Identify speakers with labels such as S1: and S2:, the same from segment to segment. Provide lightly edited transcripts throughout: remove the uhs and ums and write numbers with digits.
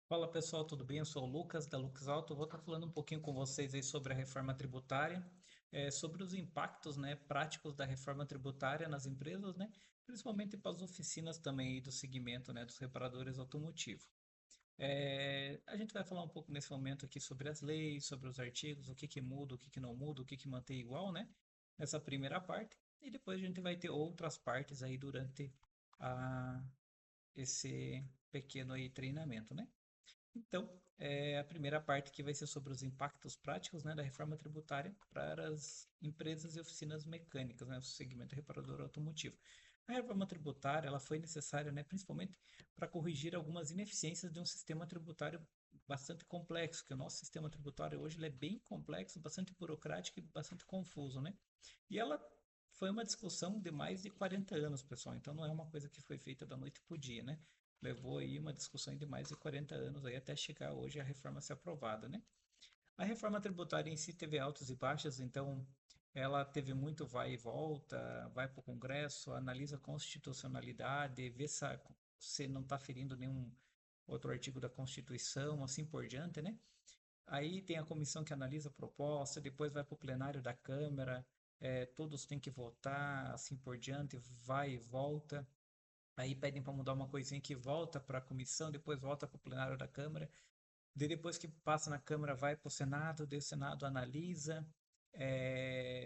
S1: Fala pessoal, tudo bem? Eu sou o Lucas da Lux Auto. Vou estar falando um pouquinho com vocês aí sobre a reforma tributária, sobre os impactos, né, práticos da reforma tributária nas empresas, né, principalmente para as oficinas também aí do segmento, né, dos reparadores automotivos. A gente vai falar um pouco nesse momento aqui sobre as leis, sobre os artigos, o que que muda, o que que não muda, o que que mantém igual, né, nessa primeira parte. E depois a gente vai ter outras partes aí durante a, esse pequeno aí treinamento, né? Então, a primeira parte que vai ser sobre os impactos práticos, né, da reforma tributária para as empresas e oficinas mecânicas, né, o segmento reparador automotivo. A reforma tributária ela foi necessária, né, principalmente para corrigir algumas ineficiências de um sistema tributário bastante complexo, que o nosso sistema tributário hoje ele é bem complexo, bastante burocrático e bastante confuso, né? E ela foi uma discussão de mais de 40 anos, pessoal. Então não é uma coisa que foi feita da noite para o dia, né? Levou aí uma discussão de mais de 40 anos aí até chegar hoje a reforma ser aprovada, né? A reforma tributária em si teve altos e baixos, então ela teve muito vai e volta, vai para o Congresso, analisa a constitucionalidade, vê se não está ferindo nenhum outro artigo da Constituição, assim por diante, né? Aí tem a comissão que analisa a proposta, depois vai para o plenário da Câmara, todos têm que votar, assim por diante, vai e volta. Aí pedem para mudar uma coisinha que volta para a comissão, depois volta para o plenário da Câmara. Depois que passa na Câmara, vai para o Senado, daí o Senado analisa,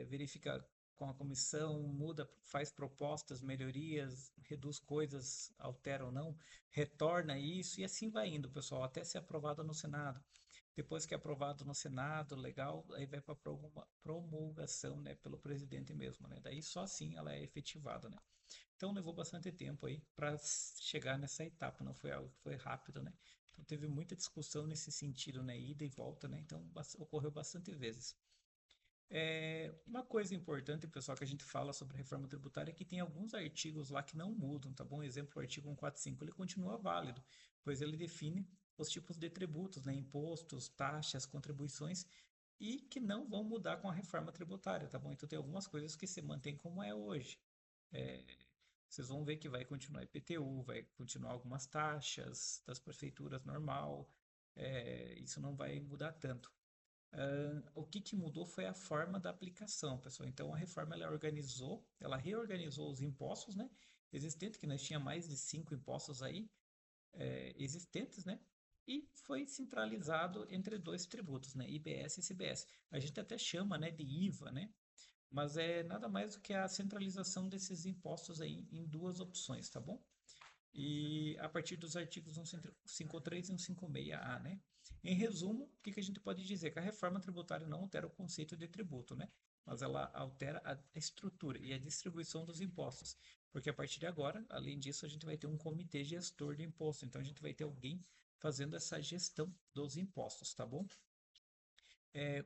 S1: verifica com a comissão, muda, faz propostas, melhorias, reduz coisas, altera ou não, retorna isso e assim vai indo, pessoal, até ser aprovado no Senado. Depois que é aprovado no Senado, legal, aí vai para promulgação, né, pelo presidente mesmo, né? Daí só assim ela é efetivada, né? Então levou bastante tempo aí para chegar nessa etapa, não foi algo que foi rápido, né? Então teve muita discussão nesse sentido, né? Ida e volta, né? Então ocorreu bastante vezes. Uma coisa importante, pessoal, que a gente fala sobre reforma tributária é que tem alguns artigos lá que não mudam, tá bom? Exemplo, o artigo 145, ele continua válido, pois ele define os tipos de tributos, né? Impostos, taxas, contribuições, e que não vão mudar com a reforma tributária, tá bom? Então tem algumas coisas que se mantêm como é hoje. É, Vocês vão ver que vai continuar IPTU, vai continuar algumas taxas das prefeituras normal, isso não vai mudar tanto. O que que mudou foi a forma da aplicação, pessoal. Então a reforma ela reorganizou os impostos, né, existentes, que nós tinha mais de 5 impostos aí existentes, né, e foi centralizado entre dois tributos, né, IBS e CBS. A gente até chama, né, de IVA, né, mas é nada mais do que a centralização desses impostos aí em duas opções, tá bom? E a partir dos artigos 153 e 156A, né? Em resumo, o que que a gente pode dizer? Que a reforma tributária não altera o conceito de tributo, né? Mas ela altera a estrutura e a distribuição dos impostos. Porque a partir de agora, além disso, a gente vai ter um comitê gestor de imposto. Então a gente vai ter alguém fazendo essa gestão dos impostos, tá bom?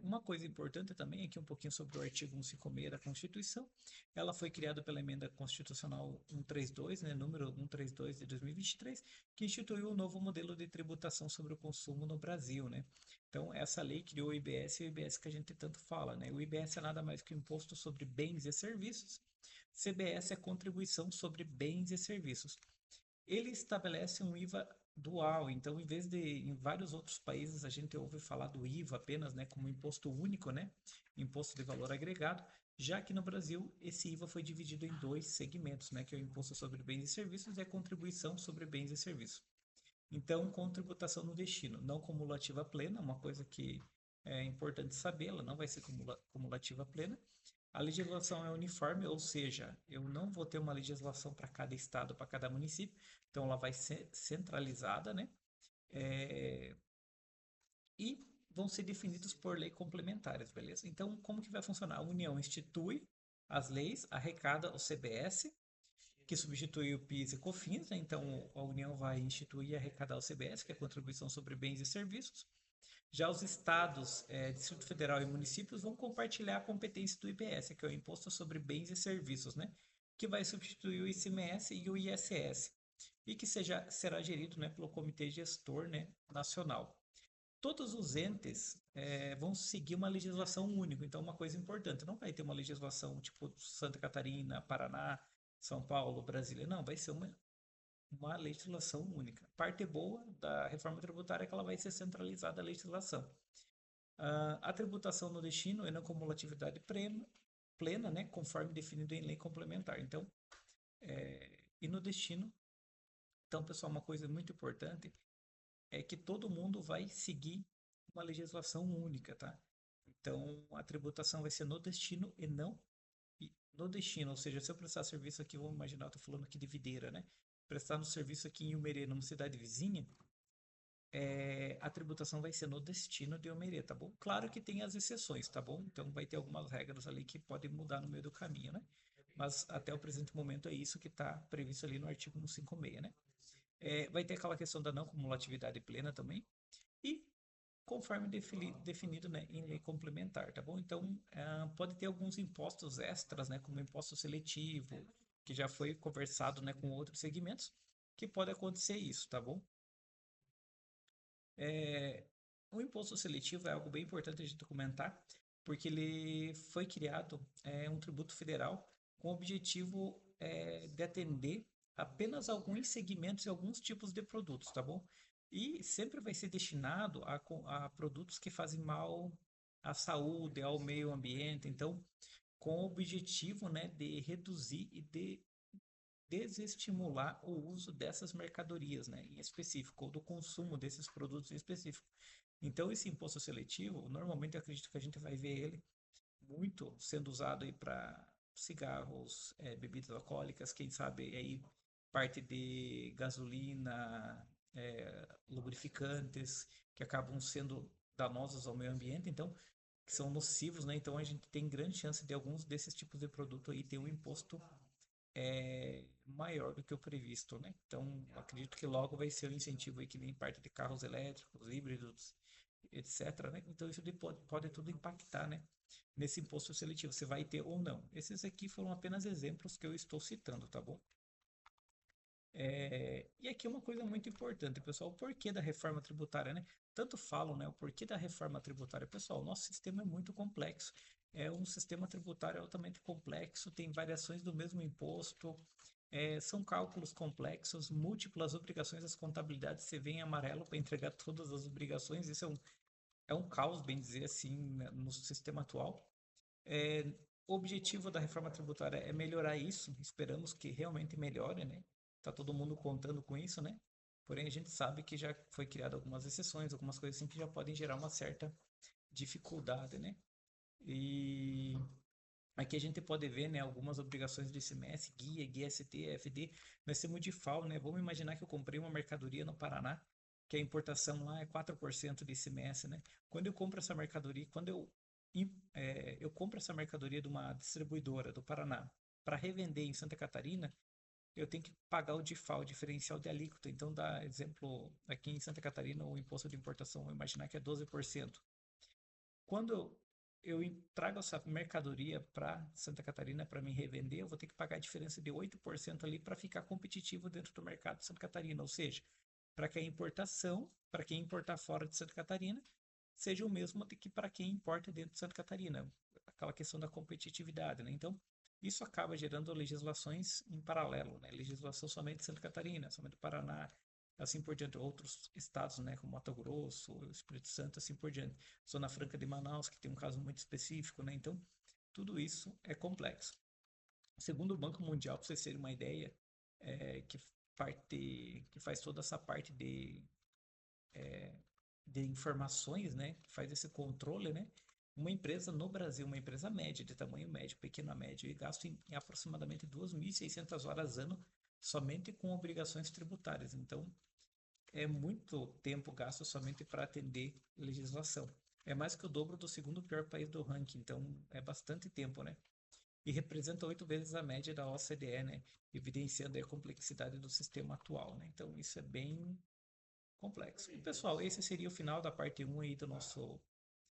S1: Uma coisa importante também aqui um pouquinho sobre o artigo 156 da Constituição. Ela foi criada pela emenda constitucional 132, né, número 132 de 2023, que instituiu o novo modelo de tributação sobre o consumo no Brasil, né? Então, essa lei criou o IBS e o IBS que a gente tanto fala, né? O IBS é nada mais que o Imposto sobre Bens e Serviços. CBS é Contribuição sobre Bens e Serviços. Ele estabelece um IVA dual, então em vez de em vários outros países a gente ouve falar do IVA apenas, né, como imposto único, né, imposto de valor agregado, já que no Brasil esse IVA foi dividido em dois segmentos, né, que é o imposto sobre bens e serviços e a contribuição sobre bens e serviços. Então, com tributação no destino, não cumulativa plena, uma coisa que é importante saber, ela não vai ser cumulativa plena. A legislação é uniforme, ou seja, eu não vou ter uma legislação para cada estado, para cada município, então ela vai ser centralizada, né? É, e vão ser definidos por lei complementares, beleza? Então, como que vai funcionar? A União institui as leis, arrecada o CBS, que substitui o PIS e COFINS, né? Então a União vai instituir e arrecadar o CBS, que é a Contribuição sobre Bens e Serviços. Já os estados, Distrito Federal e municípios vão compartilhar a competência do IBS, que é o Imposto sobre Bens e Serviços, né? Que vai substituir o ICMS e o ISS, e que será gerido, né, pelo Comitê Gestor, né, Nacional. Todos os entes vão seguir uma legislação única, então uma coisa importante, não vai ter uma legislação tipo Santa Catarina, Paraná, São Paulo, Brasília, não, vai ser uma uma legislação única. Parte boa da reforma tributária é que ela vai ser centralizada a legislação. A tributação no destino é na cumulatividade plena, né, conforme definido em lei complementar. Então, e no destino, então, pessoal, uma coisa muito importante é que todo mundo vai seguir uma legislação única, tá? Então, a tributação vai ser no destino e não no destino. Ou seja, se eu prestar serviço aqui, vamos imaginar, eu tô falando aqui de Videira, né? Prestar no serviço aqui em Umerê, numa cidade vizinha, a tributação vai ser no destino de Umerê, tá bom? Claro que tem as exceções, tá bom? Então, vai ter algumas regras ali que podem mudar no meio do caminho, né? Mas até o presente momento é isso que está previsto ali no artigo 156, né? Vai ter aquela questão da não cumulatividade plena também. E conforme definido, né, em lei complementar, tá bom? Então, pode ter alguns impostos extras, né, como imposto seletivo, que já foi conversado, né, com outros segmentos, que pode acontecer isso, tá bom? É, o imposto seletivo é algo bem importante a gente comentar, porque ele foi criado, um tributo federal com o objetivo de atender apenas alguns segmentos e alguns tipos de produtos, tá bom? E sempre vai ser destinado a produtos que fazem mal à saúde, ao meio ambiente, então, com o objetivo, né, de reduzir e de desestimular o uso dessas mercadorias, né, em específico, ou do consumo desses produtos em específico. Então, esse imposto seletivo, normalmente eu acredito que a gente vai ver ele muito sendo usado aí para cigarros, bebidas alcoólicas, quem sabe aí parte de gasolina, lubrificantes, que acabam sendo danosos ao meio ambiente, então, que são nocivos, né? Então, a gente tem grande chance de alguns desses tipos de produto aí ter um imposto maior do que o previsto, né? Então, acredito que logo vai ser o incentivo aí que nem parte de carros elétricos, híbridos, etc, né? Então, isso pode tudo impactar, né? Nesse imposto seletivo, você vai ter ou não. Esses aqui foram apenas exemplos que eu estou citando, tá bom? E aqui uma coisa muito importante, pessoal, o porquê da reforma tributária, né? Tanto falam, né, o porquê da reforma tributária. Pessoal, nosso sistema é muito complexo. É um sistema tributário altamente complexo, tem variações do mesmo imposto, são cálculos complexos, múltiplas obrigações, as contabilidades você vê em amarelo para entregar todas as obrigações, isso é um caos, bem dizer assim, né, no sistema atual. É, o objetivo da reforma tributária é melhorar isso, esperamos que realmente melhore, né? Tá todo mundo contando com isso, né? Porém, a gente sabe que já foi criado algumas exceções, algumas coisas assim que já podem gerar uma certa dificuldade, né? E aqui a gente pode ver, né, algumas obrigações do ICMS, guia, GST, FD, nós temos de FAO, né? Vamos imaginar que eu comprei uma mercadoria no Paraná, que a importação lá é 4% de ICMS, né? Quando eu compro essa mercadoria, eu compro essa mercadoria de uma distribuidora do Paraná para revender em Santa Catarina, eu tenho que pagar o DIFAL, o diferencial de alíquota. Então, dá exemplo, aqui em Santa Catarina, o imposto de importação, vou imaginar que é 12%. Quando eu trago essa mercadoria para Santa Catarina para me revender, eu vou ter que pagar a diferença de 8% ali para ficar competitivo dentro do mercado de Santa Catarina. Ou seja, para que a importação, para quem importar fora de Santa Catarina, seja o mesmo que para quem importa dentro de Santa Catarina. Aquela questão da competitividade, né? Então, isso acaba gerando legislações em paralelo, né? Legislação somente de Santa Catarina, somente do Paraná, assim por diante, outros estados, né, como Mato Grosso, Espírito Santo, assim por diante. Zona Franca de Manaus, que tem um caso muito específico, né? Então, tudo isso é complexo. Segundo o Banco Mundial, para vocês terem uma ideia, que faz toda essa parte de informações, né, que faz esse controle, né, uma empresa no Brasil, uma empresa média, de tamanho médio, pequeno a médio, e gasta em aproximadamente 2.600 horas ano somente com obrigações tributárias. Então, é muito tempo gasto somente para atender legislação. É mais que o dobro do segundo pior país do ranking, então é bastante tempo, né? E representa 8 vezes a média da OCDE, né? Evidenciando a complexidade do sistema atual, né? Então isso é bem complexo. E pessoal, esse seria o final da parte 1 aí do nosso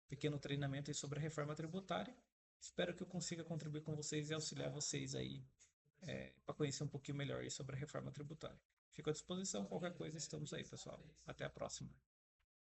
S1: pequeno treinamento aí sobre a reforma tributária. Espero que eu consiga contribuir com vocês e auxiliar vocês aí para conhecer um pouquinho melhor aí sobre a reforma tributária. Fico à disposição, qualquer coisa, estamos aí, pessoal. Até a próxima.